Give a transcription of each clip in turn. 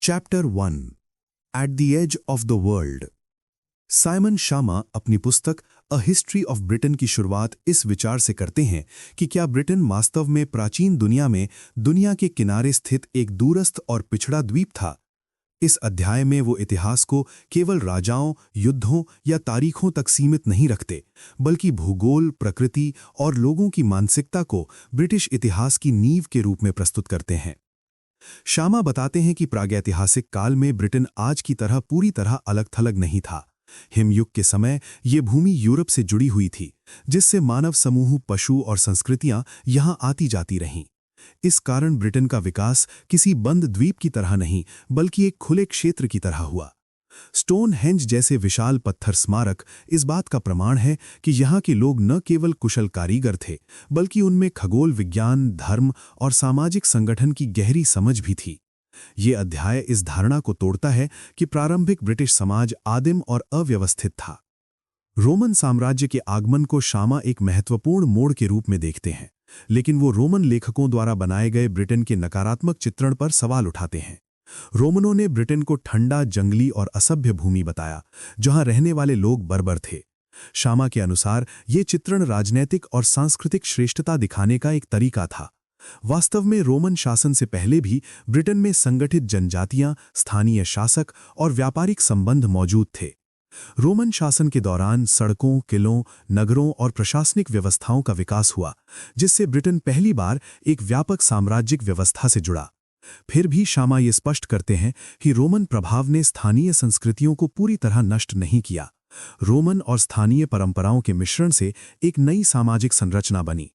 Chapter 1 at the edge of the world. Simon Schama अपनी पुस्तक a history of Britain की शुरुआत इस विचार से करते हैं कि क्या ब्रिटेन वास्तव में प्राचीन दुनिया में दुनिया के किनारे स्थित एक दूरस्थ और पिछड़ा द्वीप था। इस अध्याय में वो इतिहास को केवल राजाओं, युद्धों या तारीखों तक सीमित नहीं रखते, बल्कि भूगोल, प्रकृति और लोगों की मानसिकता को ब्रिटिश इतिहास की नींव के रूप में प्रस्तुत करते हैं। शामा बताते हैं कि प्रागैतिहासिक काल में ब्रिटेन आज की तरह पूरी तरह अलग-थलग नहीं था। हिमयुग के समय ये भूमि यूरोप से जुड़ी हुई थी, जिससे मानव समूह, पशु और संस्कृतियां यहां आती जाती रहीं। इस कारण ब्रिटेन का विकास किसी बंद द्वीप की तरह नहीं, बल्कि एक खुले क्षेत्र की तरह हुआ। स्टोनहेंज जैसे विशाल पत्थर स्मारक इस बात का प्रमाण है कि यहाँ के लोग न केवल कुशल कारीगर थे, बल्कि उनमें खगोल विज्ञान, धर्म और सामाजिक संगठन की गहरी समझ भी थी। ये अध्याय इस धारणा को तोड़ता है कि प्रारंभिक ब्रिटिश समाज आदिम और अव्यवस्थित था। रोमन साम्राज्य के आगमन को शामा एक महत्वपूर्ण मोड़ के रूप में देखते हैं, लेकिन वो रोमन लेखकों द्वारा बनाए गए ब्रिटेन के नकारात्मक चित्रण पर सवाल उठाते हैं। रोमनों ने ब्रिटेन को ठंडा, जंगली और असभ्य भूमि बताया, जहां रहने वाले लोग बर्बर थे। शामा के अनुसार ये चित्रण राजनैतिक और सांस्कृतिक श्रेष्ठता दिखाने का एक तरीका था। वास्तव में रोमन शासन से पहले भी ब्रिटेन में संगठित जनजातियां, स्थानीय शासक और व्यापारिक संबंध मौजूद थे। रोमन शासन के दौरान सड़कों, किलों, नगरों और प्रशासनिक व्यवस्थाओं का विकास हुआ, जिससे ब्रिटेन पहली बार एक व्यापक साम्राज्यिक व्यवस्था से जुड़ा। फिर भी शामा ये स्पष्ट करते हैं कि रोमन प्रभाव ने स्थानीय संस्कृतियों को पूरी तरह नष्ट नहीं किया। रोमन और स्थानीय परंपराओं के मिश्रण से एक नई सामाजिक संरचना बनी।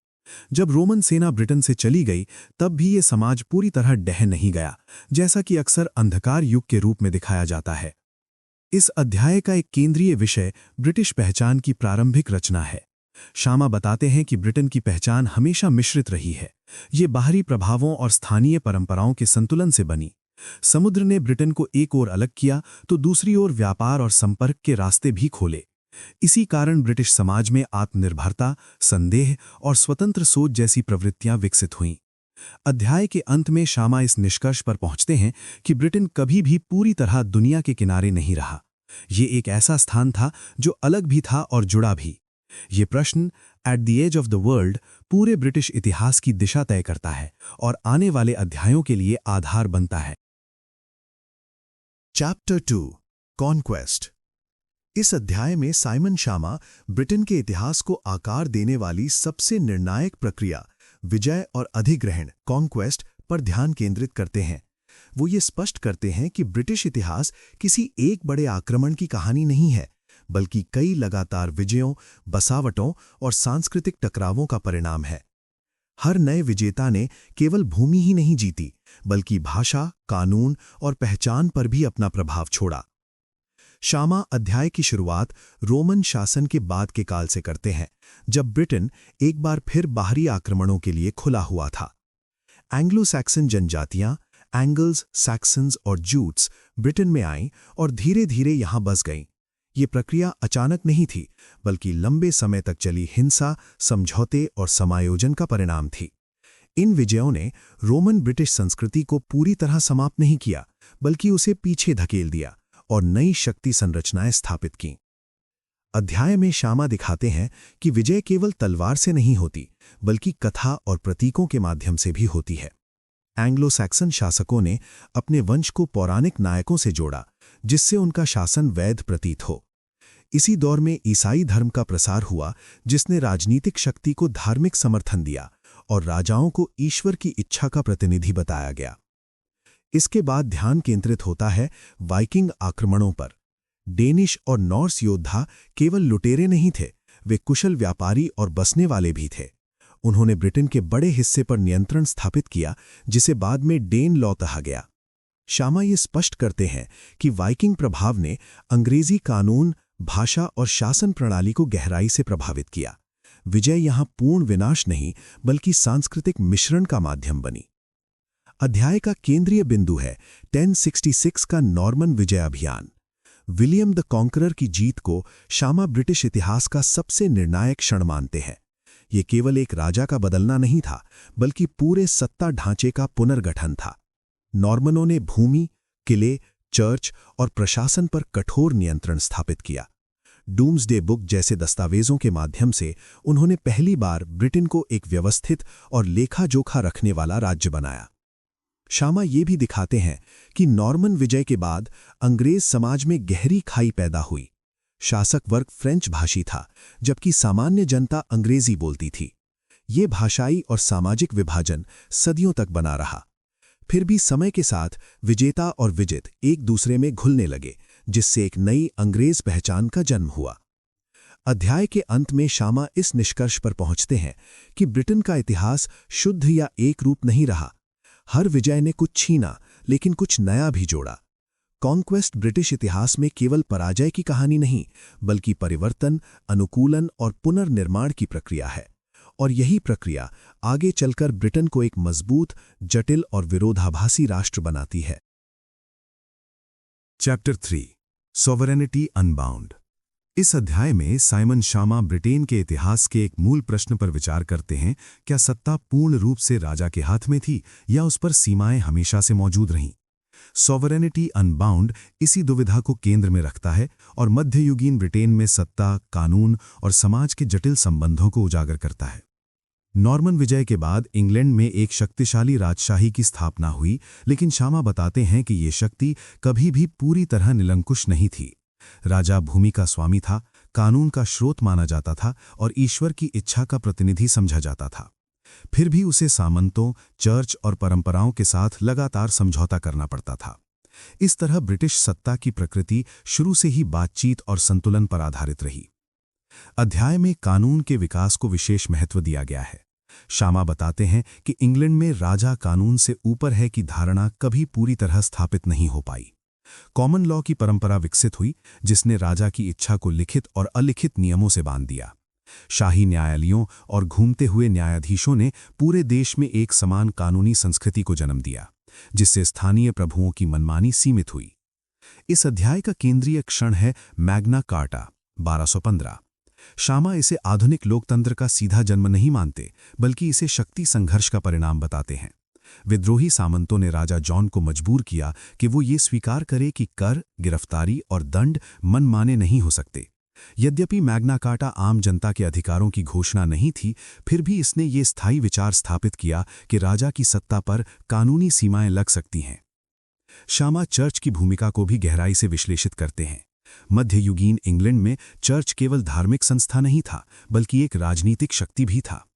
जब रोमन सेना ब्रिटेन से चली गई, तब भी ये समाज पूरी तरह ढह नहीं गया, जैसा कि अक्सर अंधकार युग के रूप में दिखाया जाता है। इस अध्याय का एक केंद्रीय विषय ब्रिटिश पहचान की प्रारंभिक रचना है। शामा बताते हैं कि ब्रिटेन की पहचान हमेशा मिश्रित रही है। ये बाहरी प्रभावों और स्थानीय परंपराओं के संतुलन से बनी। समुद्र ने ब्रिटेन को एक ओर अलग किया, तो दूसरी ओर व्यापार और संपर्क के रास्ते भी खोले। इसी कारण ब्रिटिश समाज में आत्मनिर्भरता, संदेह और स्वतंत्र सोच जैसी प्रवृत्तियां विकसित हुईं। अध्याय के अंत में शामा इस निष्कर्ष पर पहुंचते हैं कि ब्रिटेन कभी भी पूरी तरह दुनिया के किनारे नहीं रहा। ये एक ऐसा स्थान था जो अलग भी था और जुड़ा भी। ये प्रश्न at the edge of the world पूरे ब्रिटिश इतिहास की दिशा तय करता है और आने वाले अध्यायों के लिए आधार बनता है। Chapter 2 conquest. इस अध्याय में साइमन शामा ब्रिटेन के इतिहास को आकार देने वाली सबसे निर्णायक प्रक्रिया विजय और अधिग्रहण कॉन्क्वेस्ट पर ध्यान केंद्रित करते हैं। वो ये स्पष्ट करते हैं कि ब्रिटिश इतिहास किसी एक बड़े आक्रमण की कहानी नहीं है, बल्कि कई लगातार विजयों, बसावटों और सांस्कृतिक टकरावों का परिणाम है। हर नए विजेता ने केवल भूमि ही नहीं जीती, बल्कि भाषा, कानून और पहचान पर भी अपना प्रभाव छोड़ा। शामा अध्याय की शुरुआत रोमन शासन के बाद के काल से करते हैं, जब ब्रिटेन एक बार फिर बाहरी आक्रमणों के लिए खुला हुआ था। एंग्लो सैक्सन जनजातियां, एंगल्स, सैक्सन्स और जूट्स ब्रिटेन में आईं और धीरे धीरे यहां बस गईं। ये प्रक्रिया अचानक नहीं थी, बल्कि लंबे समय तक चली हिंसा, समझौते और समायोजन का परिणाम थी। इन विजयों ने रोमन ब्रिटिश संस्कृति को पूरी तरह समाप्त नहीं किया, बल्कि उसे पीछे धकेल दिया और नई शक्ति संरचनाएं स्थापित कीं। अध्याय में शामा दिखाते हैं कि विजय केवल तलवार से नहीं होती, बल्कि कथा और प्रतीकों के माध्यम से भी होती है। एंग्लो सैक्सन शासकों ने अपने वंश को पौराणिक नायकों से जोड़ा, जिससे उनका शासन वैध प्रतीत हो। इसी दौर में ईसाई धर्म का प्रसार हुआ, जिसने राजनीतिक शक्ति को धार्मिक समर्थन दिया और राजाओं को ईश्वर की इच्छा का प्रतिनिधि बताया गया। इसके बाद ध्यान केंद्रित होता है वाइकिंग आक्रमणों पर। डेनिश और नॉर्स योद्धा केवल लुटेरे नहीं थे, वे कुशल व्यापारी और बसने वाले भी थे। उन्होंने ब्रिटेन के बड़े हिस्से पर नियंत्रण स्थापित किया, जिसे बाद में डेन लॉ कहा गया। शामा ये स्पष्ट करते हैं कि वाइकिंग प्रभाव ने अंग्रेजी कानून, भाषा और शासन प्रणाली को गहराई से प्रभावित किया। विजय यहाँ पूर्ण विनाश नहीं, बल्कि सांस्कृतिक मिश्रण का माध्यम बनी। अध्याय का केंद्रीय बिंदु है 1066 का नॉर्मन विजय अभियान। विलियम द कॉन्करर की जीत को शामा ब्रिटिश इतिहास का सबसे निर्णायक क्षण मानते हैं। ये केवल एक राजा का बदलना नहीं था, बल्कि पूरे सत्ता ढांचे का पुनर्गठन था। नॉर्मनों ने भूमि, किले, चर्च और प्रशासन पर कठोर नियंत्रण स्थापित किया। डूम्सडे बुक जैसे दस्तावेजों के माध्यम से उन्होंने पहली बार ब्रिटेन को एक व्यवस्थित और लेखा-जोखा रखने वाला राज्य बनाया। शामा ये भी दिखाते हैं कि नॉर्मन विजय के बाद अंग्रेज समाज में गहरी खाई पैदा हुई। शासक वर्ग फ्रेंच भाषी था, जबकि सामान्य जनता अंग्रेजी बोलती थी। ये भाषाई और सामाजिक विभाजन सदियों तक बना रहा। फिर भी समय के साथ विजेता और विजित एक दूसरे में घुलने लगे, जिससे एक नई अंग्रेज पहचान का जन्म हुआ। अध्याय के अंत में शामा इस निष्कर्ष पर पहुंचते हैं कि ब्रिटेन का इतिहास शुद्ध या एक रूप नहीं रहा। हर विजय ने कुछ छीना, लेकिन कुछ नया भी जोड़ा। कॉन्क्वेस्ट ब्रिटिश इतिहास में केवल पराजय की कहानी नहीं, बल्कि परिवर्तन, अनुकूलन और पुनर्निर्माण की प्रक्रिया है। और यही प्रक्रिया आगे चलकर ब्रिटेन को एक मजबूत, जटिल और विरोधाभासी राष्ट्र बनाती है। Chapter 3 sovereignty unbound. इस अध्याय में साइमन शामा ब्रिटेन के इतिहास के एक मूल प्रश्न पर विचार करते हैं, क्या सत्ता पूर्ण रूप से राजा के हाथ में थी या उस पर सीमाएं हमेशा से मौजूद रहीं? सॉवरेनिटी अनबाउंड इसी दुविधा को केंद्र में रखता है और मध्ययुगीन ब्रिटेन में सत्ता, कानून और समाज के जटिल संबंधों को उजागर करता है। नॉर्मन विजय के बाद इंग्लैंड में एक शक्तिशाली राजशाही की स्थापना हुई, लेकिन शामा बताते हैं कि ये शक्ति कभी भी पूरी तरह निरंकुश नहीं थी। राजा भूमि का स्वामी था, कानून का स्रोत माना जाता था और ईश्वर की इच्छा का प्रतिनिधि समझा जाता था। फिर भी उसे सामंतों, चर्च और परंपराओं के साथ लगातार समझौता करना पड़ता था। इस तरह ब्रिटिश सत्ता की प्रकृति शुरू से ही बातचीत और संतुलन पर आधारित रही। अध्याय में कानून के विकास को विशेष महत्व दिया गया है। शामा बताते हैं कि इंग्लैंड में राजा कानून से ऊपर है की धारणा कभी पूरी तरह स्थापित नहीं हो पाई। कॉमन लॉ की परंपरा विकसित हुई, जिसने राजा की इच्छा को लिखित और अलिखित नियमों से बांध दिया। शाही न्यायालयों और घूमते हुए न्यायाधीशों ने पूरे देश में एक समान कानूनी संस्कृति को जन्म दिया, जिससे स्थानीय प्रभुओं की मनमानी सीमित हुई। इस अध्याय का केंद्रीय क्षण है मैग्ना कार्टा 1215। शामा इसे आधुनिक लोकतंत्र का सीधा जन्म नहीं मानते, बल्कि इसे शक्ति संघर्ष का परिणाम बताते हैं। विद्रोही सामंतों ने राजा जॉन को मजबूर किया कि वो ये स्वीकार करे कि कर, गिरफ्तारी और दंड मनमाने नहीं हो सकते। यद्यपि मैग्ना कार्टा आम जनता के अधिकारों की घोषणा नहीं थी, फिर भी इसने ये स्थायी विचार स्थापित किया कि राजा की सत्ता पर कानूनी सीमाएं लग सकती हैं। शामा चर्च की भूमिका को भी गहराई से विश्लेषित करते हैं। मध्ययुगीन इंग्लैंड में चर्च केवल धार्मिक संस्था नहीं था, बल्कि एक राजनीतिक शक्ति भी था।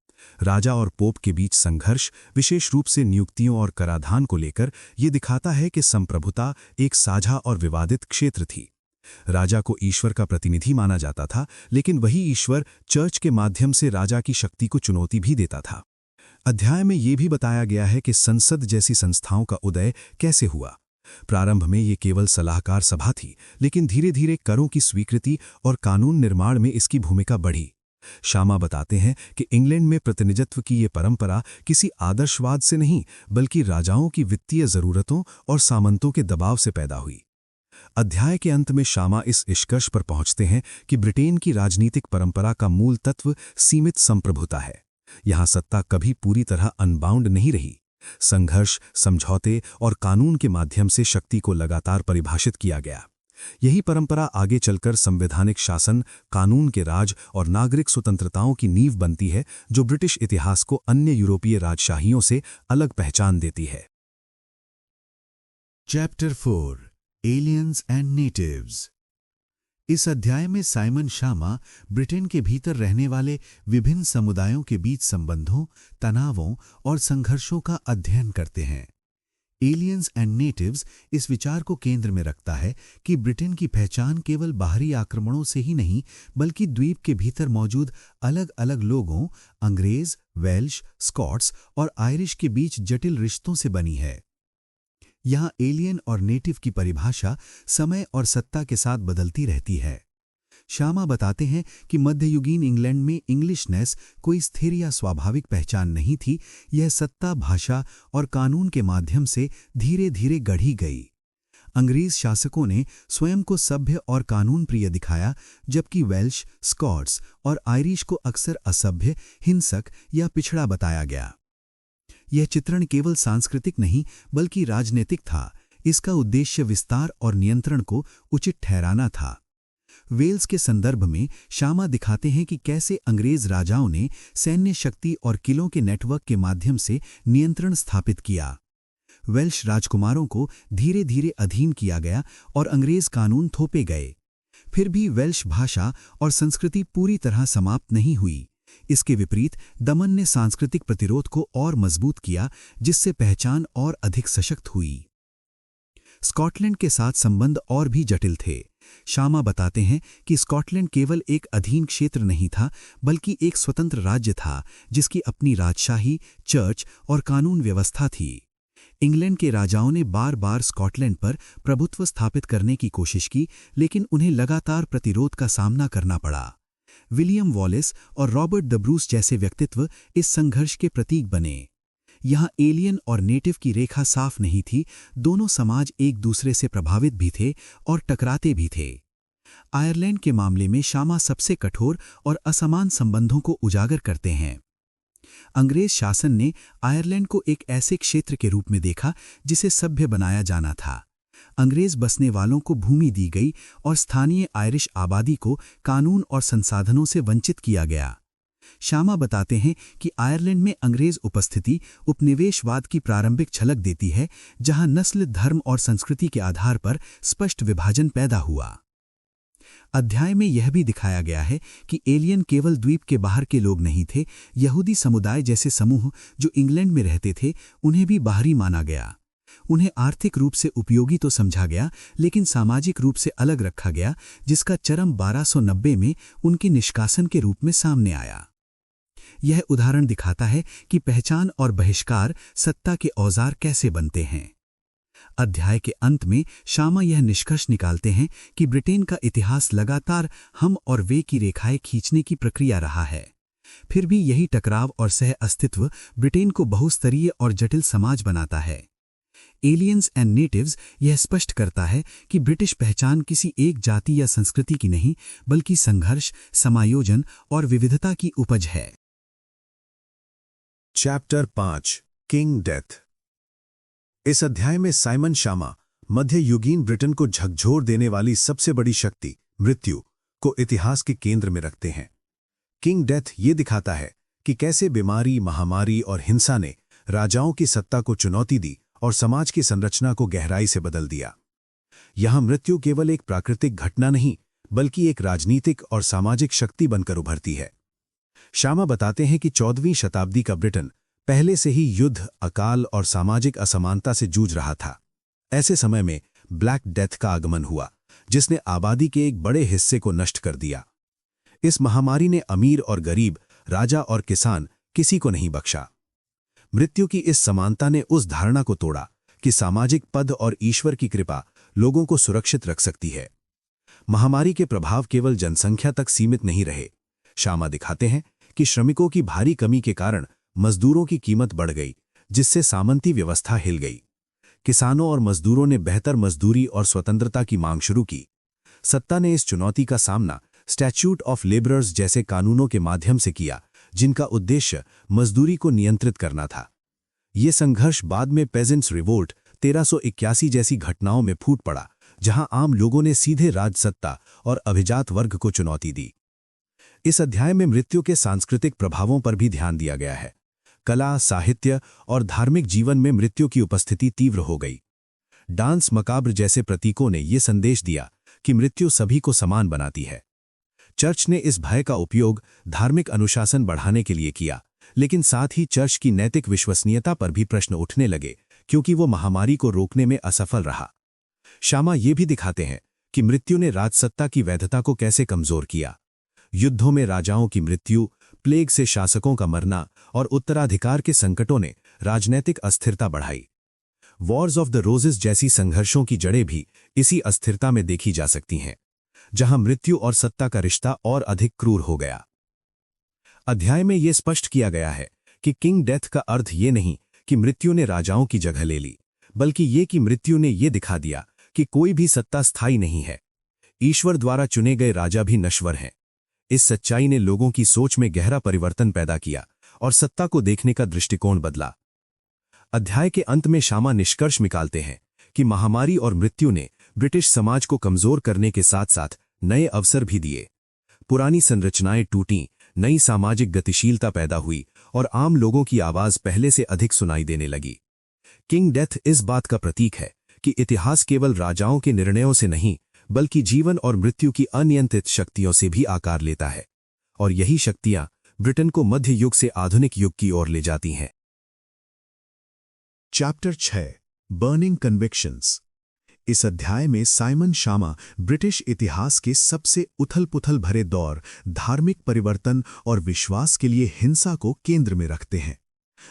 राजा और पोप के बीच संघर्ष, विशेष रूप से नियुक्तियों और कराधान को लेकर, ये दिखाता है कि संप्रभुता एक साझा और विवादित क्षेत्र थी। राजा को ईश्वर का प्रतिनिधि माना जाता था, लेकिन वही ईश्वर चर्च के माध्यम से राजा की शक्ति को चुनौती भी देता था। अध्याय में ये भी बताया गया है कि संसद जैसी संस्थाओं का उदय कैसे हुआ। प्रारंभ में ये केवल सलाहकार सभा थी, लेकिन धीरे धीरे करों की स्वीकृति और कानून निर्माण में इसकी भूमिका बढ़ी। शामा बताते हैं कि इंग्लैंड में प्रतिनिधित्व की ये परंपरा किसी आदर्शवाद से नहीं, बल्कि राजाओं की वित्तीय जरूरतों और सामंतों के दबाव से पैदा हुई। अध्याय के अंत में शामा इस निष्कर्ष पर पहुंचते हैं कि ब्रिटेन की राजनीतिक परंपरा का मूल तत्व सीमित संप्रभुता है। यहां सत्ता कभी पूरी तरह अनबाउंड नहीं रही। संघर्ष, समझौते और कानून के माध्यम से शक्ति को लगातार परिभाषित किया गया। यही परंपरा आगे चलकर संवैधानिक शासन, कानून के राज और नागरिक स्वतंत्रताओं की नींव बनती है, जो ब्रिटिश इतिहास को अन्य यूरोपीय राजशाहियों से अलग पहचान देती है। Chapter 4 aliens and natives. इस अध्याय में साइमन शामा ब्रिटेन के भीतर रहने वाले विभिन्न समुदायों के बीच संबंधों, तनावों और संघर्षों का अध्ययन करते हैं। एलियंस एंड नेटिव्स इस विचार को केंद्र में रखता है कि ब्रिटेन की पहचान केवल बाहरी आक्रमणों से ही नहीं, बल्कि द्वीप के भीतर मौजूद अलग अलग लोगों, अंग्रेज, वेल्श, स्कॉट्स और आयरिश के बीच जटिल रिश्तों से बनी है। यहां एलियन और नेटिव की परिभाषा समय और सत्ता के साथ बदलती रहती है। शामा बताते हैं कि मध्ययुगीन इंग्लैंड में इंग्लिशनेस कोई स्थिर या स्वाभाविक पहचान नहीं थी। यह सत्ता, भाषा और कानून के माध्यम से धीरे धीरे गढ़ी गई। अंग्रेज शासकों ने स्वयं को सभ्य और कानून प्रिय दिखाया, जबकि वेल्श, स्कॉट्स और आयरिश को अक्सर असभ्य, हिंसक या पिछड़ा बताया गया। यह चित्रण केवल सांस्कृतिक नहीं, बल्कि राजनीतिक था। इसका उद्देश्य विस्तार और नियंत्रण को उचित ठहराना था। वेल्स के संदर्भ में शामा दिखाते हैं कि कैसे अंग्रेज राजाओं ने सैन्य शक्ति और किलों के नेटवर्क के माध्यम से नियंत्रण स्थापित किया। वेल्श राजकुमारों को धीरे धीरे अधीन किया गया और अंग्रेज कानून थोपे गए। फिर भी वेल्श भाषा और संस्कृति पूरी तरह समाप्त नहीं हुई। इसके विपरीत दमन ने सांस्कृतिक प्रतिरोध को और मजबूत किया, जिससे पहचान और अधिक सशक्त हुई। स्कॉटलैंड के साथ संबंध और भी जटिल थे। शामा बताते हैं कि स्कॉटलैंड केवल एक अधीन क्षेत्र नहीं था, बल्कि एक स्वतंत्र राज्य था जिसकी अपनी राजशाही, चर्च और कानून व्यवस्था थी। इंग्लैंड के राजाओं ने बार बार स्कॉटलैंड पर प्रभुत्व स्थापित करने की कोशिश की, लेकिन उन्हें लगातार प्रतिरोध का सामना करना पड़ा। विलियम वॉलेस और रॉबर्ट द ब्रूस जैसे व्यक्तित्व इस संघर्ष के प्रतीक बने। यहाँ एलियन और नेटिव की रेखा साफ नहीं थी, दोनों समाज एक दूसरे से प्रभावित भी थे और टकराते भी थे। आयरलैंड के मामले में शामा सबसे कठोर और असमान संबंधों को उजागर करते हैं। अंग्रेज शासन ने आयरलैंड को एक ऐसे क्षेत्र के रूप में देखा जिसे सभ्य बनाया जाना था। अंग्रेज बसने वालों को भूमि दी गई और स्थानीय आयरिश आबादी को कानून और संसाधनों से वंचित किया गया। शामा बताते हैं कि आयरलैंड में अंग्रेज उपस्थिति उपनिवेशवाद की प्रारंभिक झलक देती है, जहां नस्ल, धर्म और संस्कृति के आधार पर स्पष्ट विभाजन पैदा हुआ। अध्याय में यह भी दिखाया गया है कि एलियन केवल द्वीप के बाहर के लोग नहीं थे। यहूदी समुदाय जैसे समूह जो इंग्लैंड में रहते थे, उन्हें भी बाहरी माना गया। उन्हें आर्थिक रूप से उपयोगी तो समझा गया, लेकिन सामाजिक रूप से अलग रखा गया, जिसका चरम 1290 में उनके निष्कासन के रूप में सामने आया। यह उदाहरण दिखाता है कि पहचान और बहिष्कार सत्ता के औजार कैसे बनते हैं। अध्याय के अंत में शामा यह निष्कर्ष निकालते हैं कि ब्रिटेन का इतिहास लगातार हम और वे की रेखाएं खींचने की प्रक्रिया रहा है। फिर भी यही टकराव और सह अस्तित्व ब्रिटेन को बहुस्तरीय और जटिल समाज बनाता है। एलियंस एंड नेटिव्स यह स्पष्ट करता है कि ब्रिटिश पहचान किसी एक जाति या संस्कृति की नहीं, बल्कि संघर्ष, समायोजन और विविधता की उपज है। Chapter 5 king death. इस अध्याय में साइमन शामा मध्ययुगीन ब्रिटेन को झकझोर देने वाली सबसे बड़ी शक्ति, मृत्यु, को इतिहास के केंद्र में रखते हैं। किंग डेथ ये दिखाता है कि कैसे बीमारी, महामारी और हिंसा ने राजाओं की सत्ता को चुनौती दी और समाज की संरचना को गहराई से बदल दिया। यहां मृत्यु केवल एक प्राकृतिक घटना नहीं, बल्कि एक राजनीतिक और सामाजिक शक्ति बनकर उभरती है। शामा बताते हैं कि 14वीं शताब्दी का ब्रिटेन पहले से ही युद्ध, अकाल और सामाजिक असमानता से जूझ रहा था। ऐसे समय में ब्लैक डेथ का आगमन हुआ, जिसने आबादी के एक बड़े हिस्से को नष्ट कर दिया। इस महामारी ने अमीर और गरीब, राजा और किसान, किसी को नहीं बख्शा। मृत्यु की इस समानता ने उस धारणा को तोड़ा कि सामाजिक पद और ईश्वर की कृपा लोगों को सुरक्षित रख सकती है। महामारी के प्रभाव केवल जनसंख्या तक सीमित नहीं रहे। शामा दिखाते हैं कि श्रमिकों की भारी कमी के कारण मजदूरों की कीमत बढ़ गई, जिससे सामंती व्यवस्था हिल गई। किसानों और मजदूरों ने बेहतर मजदूरी और स्वतंत्रता की मांग शुरू की। सत्ता ने इस चुनौती का सामना स्टैट्यूट ऑफ लेबरर्स जैसे कानूनों के माध्यम से किया, जिनका उद्देश्य मजदूरी को नियंत्रित करना था। ये संघर्ष बाद में पेजेंट्स रिवोल्ट 1381 जैसी घटनाओं में फूट पड़ा, जहां आम लोगों ने सीधे राजसत्ता और अभिजात वर्ग को चुनौती दी। इस अध्याय में मृत्यु के सांस्कृतिक प्रभावों पर भी ध्यान दिया गया है। कला, साहित्य और धार्मिक जीवन में मृत्यु की उपस्थिति तीव्र हो गई। डांस मकाब्र जैसे प्रतीकों ने ये संदेश दिया कि मृत्यु सभी को समान बनाती है। चर्च ने इस भय का उपयोग धार्मिक अनुशासन बढ़ाने के लिए किया, लेकिन साथ ही चर्च की नैतिक विश्वसनीयता पर भी प्रश्न उठने लगे, क्योंकि वो महामारी को रोकने में असफल रहा। शामा ये भी दिखाते हैं कि मृत्यु ने राजसत्ता की वैधता को कैसे कमजोर किया। युद्धों में राजाओं की मृत्यु, प्लेग से शासकों का मरना और उत्तराधिकार के संकटों ने राजनैतिक अस्थिरता बढ़ाई। वॉर्स ऑफ द रोजेस जैसी संघर्षों की जड़ें भी इसी अस्थिरता में देखी जा सकती हैं, जहां मृत्यु और सत्ता का रिश्ता और अधिक क्रूर हो गया। अध्याय में यह स्पष्ट किया गया है कि किंग डेथ का अर्थ ये नहीं कि मृत्यु ने राजाओं की जगह ले ली, बल्कि ये कि मृत्यु ने यह दिखा दिया कि कोई भी सत्ता स्थायी नहीं है। ईश्वर द्वारा चुने गए राजा भी नश्वर हैं। इस सच्चाई ने लोगों की सोच में गहरा परिवर्तन पैदा किया और सत्ता को देखने का दृष्टिकोण बदला। अध्याय के अंत में शामा निष्कर्ष निकालते हैं कि महामारी और मृत्यु ने ब्रिटिश समाज को कमजोर करने के साथ साथ नए अवसर भी दिए। पुरानी संरचनाएं टूटीं, नई सामाजिक गतिशीलता पैदा हुई और आम लोगों की आवाज पहले से अधिक सुनाई देने लगी। किंग डेथ इस बात का प्रतीक है कि इतिहास केवल राजाओं के निर्णयों से नहीं, बल्कि जीवन और मृत्यु की अनियंत्रित शक्तियों से भी आकार लेता है, और यही शक्तियां ब्रिटेन को मध्य युग से आधुनिक युग की ओर ले जाती हैं। Chapter 6 burning convictions. इस अध्याय में साइमन शामा ब्रिटिश इतिहास के सबसे उथल-पुथल भरे दौर, धार्मिक परिवर्तन और विश्वास के लिए हिंसा को केंद्र में रखते हैं।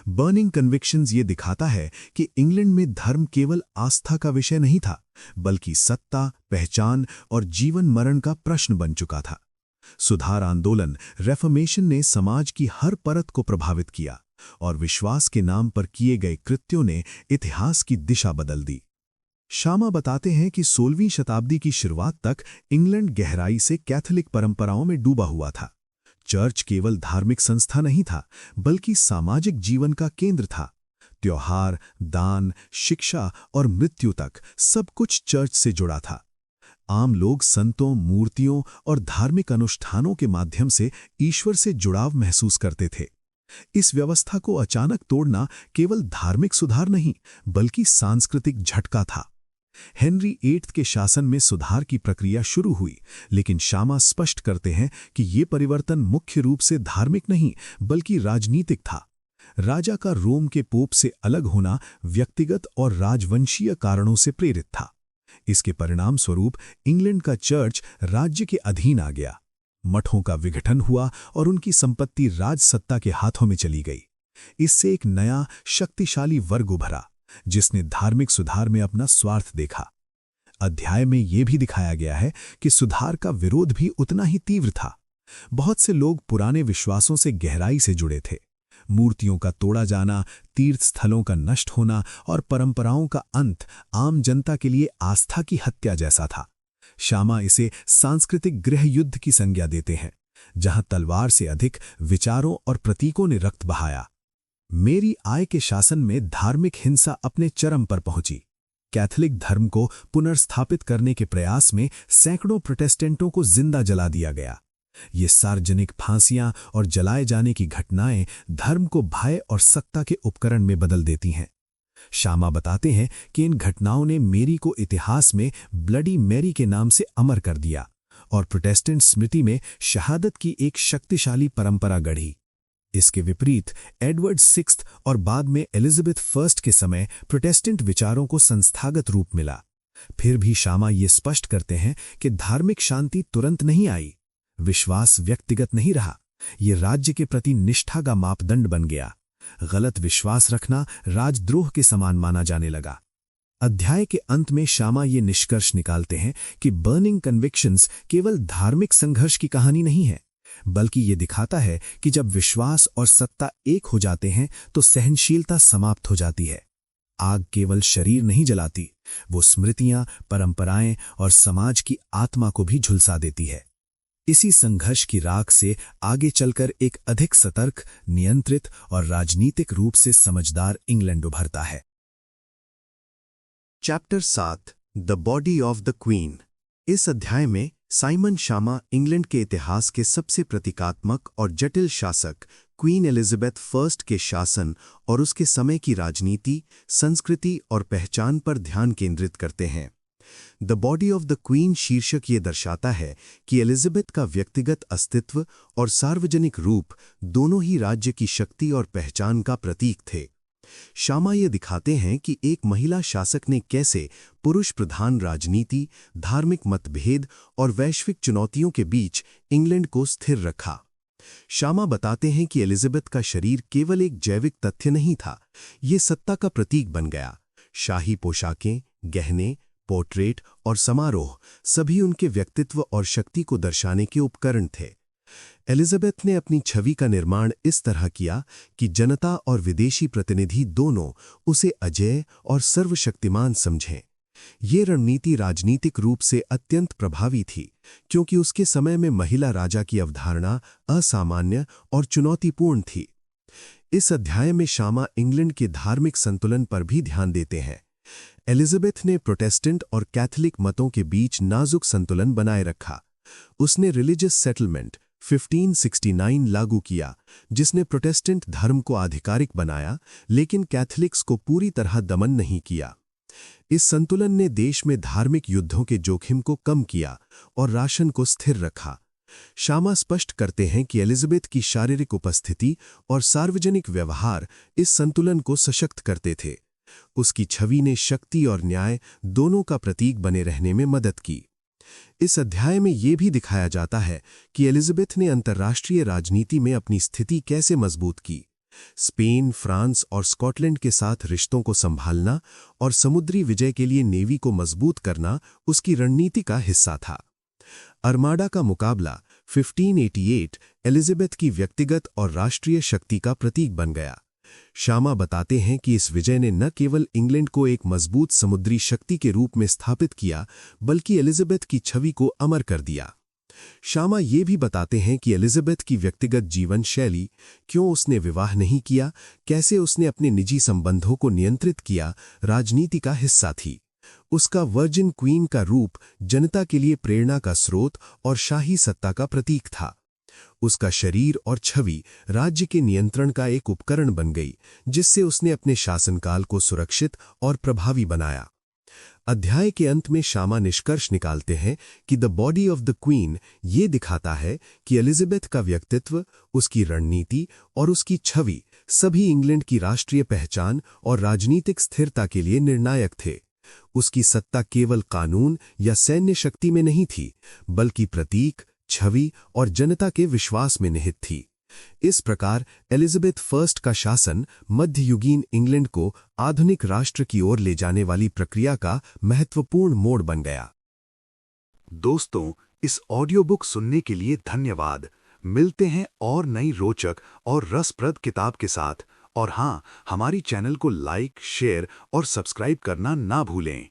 बर्निंग कन्विक्शंस ये दिखाता है कि इंग्लैंड में धर्म केवल आस्था का विषय नहीं था, बल्कि सत्ता, पहचान और जीवन मरण का प्रश्न बन चुका था। सुधार आंदोलन, रेफॉर्मेशन ने समाज की हर परत को प्रभावित किया और विश्वास के नाम पर किए गए कृत्यों ने इतिहास की दिशा बदल दी। शामा बताते हैं कि 16वीं शताब्दी की शुरुआत तक इंग्लैंड गहराई से कैथोलिक परंपराओं में डूबा हुआ था। चर्च केवल धार्मिक संस्था नहीं था, बल्कि सामाजिक जीवन का केंद्र था। त्योहार, दान, शिक्षा और मृत्यु तक सब कुछ चर्च से जुड़ा था। आम लोग संतों, मूर्तियों और धार्मिक अनुष्ठानों के माध्यम से ईश्वर से जुड़ाव महसूस करते थे। इस व्यवस्था को अचानक तोड़ना केवल धार्मिक सुधार नहीं, बल्कि सांस्कृतिक झटका था। हेनरी VIII के शासन में सुधार की प्रक्रिया शुरू हुई, लेकिन शामा स्पष्ट करते हैं कि ये परिवर्तन मुख्य रूप से धार्मिक नहीं, बल्कि राजनीतिक था। राजा का रोम के पोप से अलग होना व्यक्तिगत और राजवंशीय कारणों से प्रेरित था। इसके परिणाम स्वरूप इंग्लैंड का चर्च राज्य के अधीन आ गया। मठों का विघटन हुआ और उनकी संपत्ति राजसत्ता के हाथों में चली गई। इससे एक नया शक्तिशाली वर्ग उभरा, जिसने धार्मिक सुधार में अपना स्वार्थ देखा। अध्याय में यह भी दिखाया गया है कि सुधार का विरोध भी उतना ही तीव्र था। बहुत से लोग पुराने विश्वासों से गहराई से जुड़े थे। मूर्तियों का तोड़ा जाना, तीर्थ स्थलों का नष्ट होना और परंपराओं का अंत आम जनता के लिए आस्था की हत्या जैसा था। शामा इसे सांस्कृतिक गृह युद्ध की संज्ञा देते हैं, जहां तलवार से अधिक विचारों और प्रतीकों ने रक्त बहाया। मेरी आय के शासन में धार्मिक हिंसा अपने चरम पर पहुंची। कैथोलिक धर्म को पुनर्स्थापित करने के प्रयास में सैकड़ों प्रोटेस्टेंटों को जिंदा जला दिया गया। ये सार्वजनिक फांसियां और जलाए जाने की घटनाएं धर्म को भय और सत्ता के उपकरण में बदल देती हैं। शामा बताते हैं कि इन घटनाओं ने मेरी को इतिहास में ब्लडी मैरी के नाम से अमर कर दिया और प्रोटेस्टेंट स्मृति में शहादत की एक शक्तिशाली परंपरा गढ़ी। इसके विपरीत एडवर्ड VI और बाद में एलिजाबेथ I के समय प्रोटेस्टेंट विचारों को संस्थागत रूप मिला। फिर भी शामा ये स्पष्ट करते हैं कि धार्मिक शांति तुरंत नहीं आई। विश्वास व्यक्तिगत नहीं रहा, ये राज्य के प्रति निष्ठा का मापदंड बन गया। गलत विश्वास रखना राजद्रोह के समान माना जाने लगा। अध्याय के अंत में शामा ये निष्कर्ष निकालते हैं कि बर्निंग कन्विक्शंस केवल धार्मिक संघर्ष की कहानी नहीं है, बल्कि ये दिखाता है कि जब विश्वास और सत्ता एक हो जाते हैं तो सहनशीलता समाप्त हो जाती है। आग केवल शरीर नहीं जलाती, वो स्मृतियां, परंपराएं और समाज की आत्मा को भी झुलसा देती है। इसी संघर्ष की राख से आगे चलकर एक अधिक सतर्क, नियंत्रित और राजनीतिक रूप से समझदार इंग्लैंड उभरता है। Chapter 7 the body of the queen. इस अध्याय में साइमन शामा इंग्लैंड के इतिहास के सबसे प्रतीकात्मक और जटिल शासक क्वीन एलिजाबेथ I के शासन और उसके समय की राजनीति, संस्कृति और पहचान पर ध्यान केंद्रित करते हैं। The body of the queen शीर्षक ये दर्शाता है कि एलिजाबेथ का व्यक्तिगत अस्तित्व और सार्वजनिक रूप दोनों ही राज्य की शक्ति और पहचान का प्रतीक थे। शामा ये दिखाते हैं कि एक महिला शासक ने कैसे पुरुष प्रधान राजनीति, धार्मिक मतभेद और वैश्विक चुनौतियों के बीच इंग्लैंड को स्थिर रखा। शामा बताते हैं कि एलिजाबेथ का शरीर केवल एक जैविक तथ्य नहीं था, ये सत्ता का प्रतीक बन गया। शाही पोशाकें, गहने, पोर्ट्रेट और समारोह सभी उनके व्यक्तित्व और शक्ति को दर्शाने के उपकरण थे। एलिजाबेथ ने अपनी छवि का निर्माण इस तरह किया कि जनता और विदेशी प्रतिनिधि दोनों उसे अजेय और सर्वशक्तिमान समझें। ये रणनीति राजनीतिक रूप से अत्यंत प्रभावी थी, क्योंकि उसके समय में महिला राजा की अवधारणा असामान्य और चुनौतीपूर्ण थी। इस अध्याय में शामा इंग्लैंड के धार्मिक संतुलन पर भी ध्यान देते हैं। एलिजाबेथ ने प्रोटेस्टेंट और कैथोलिक मतों के बीच नाजुक संतुलन बनाए रखा। उसने रिलीजियस सेटलमेंट 1569 लागू किया, जिसने प्रोटेस्टेंट धर्म को आधिकारिक बनाया, लेकिन कैथोलिक्स को पूरी तरह दमन नहीं किया। इस संतुलन ने देश में धार्मिक युद्धों के जोखिम को कम किया और राशन को स्थिर रखा। शामा स्पष्ट करते हैं कि एलिजाबेथ की शारीरिक उपस्थिति और सार्वजनिक व्यवहार इस संतुलन को सशक्त करते थे। उसकी छवि ने शक्ति और न्याय दोनों का प्रतीक बने रहने में मदद की। इस अध्याय में यह भी दिखाया जाता है कि एलिजाबेथ ने अंतर्राष्ट्रीय राजनीति में अपनी स्थिति कैसे मजबूत की। स्पेन, फ्रांस और स्कॉटलैंड के साथ रिश्तों को संभालना और समुद्री विजय के लिए नेवी को मजबूत करना उसकी रणनीति का हिस्सा था। अर्माडा का मुकाबला 1588 एलिजाबेथ की व्यक्तिगत और राष्ट्रीय शक्ति का प्रतीक बन गया। शामा बताते हैं कि इस विजय ने न केवल इंग्लैंड को एक मजबूत समुद्री शक्ति के रूप में स्थापित किया, बल्कि एलिजाबेथ की छवि को अमर कर दिया। शामा ये भी बताते हैं कि एलिजाबेथ की व्यक्तिगत जीवन शैली, क्यों उसने विवाह नहीं किया, कैसे उसने अपने निजी संबंधों को नियंत्रित किया, राजनीति का हिस्सा थी। उसका वर्जिन क्वीन का रूप जनता के लिए प्रेरणा का स्रोत और शाही सत्ता का प्रतीक था। उसका शरीर और छवि राज्य के नियंत्रण का एक उपकरण बन गई, जिससे उसने अपने शासनकाल को सुरक्षित और प्रभावी बनाया। अध्याय के अंत में शामा निष्कर्ष निकालते हैं कि the body of the queen ये दिखाता है कि एलिजाबेथ का व्यक्तित्व, उसकी रणनीति और उसकी छवि सभी इंग्लैंड की राष्ट्रीय पहचान और राजनीतिक स्थिरता के लिए निर्णायक थे। उसकी सत्ता केवल कानून या सैन्य शक्ति में नहीं थी, बल्कि प्रतीक, छवि और जनता के विश्वास में निहित थी। इस प्रकार एलिजाबेथ फर्स्ट का शासन मध्ययुगीन इंग्लैंड को आधुनिक राष्ट्र की ओर ले जाने वाली प्रक्रिया का महत्वपूर्ण मोड़ बन गया। दोस्तों, इस ऑडियो बुक सुनने के लिए धन्यवाद। मिलते हैं और नई रोचक और रसप्रद किताब के साथ। और हाँ, हमारी चैनल को लाइक, शेयर और सब्सक्राइब करना ना भूलें।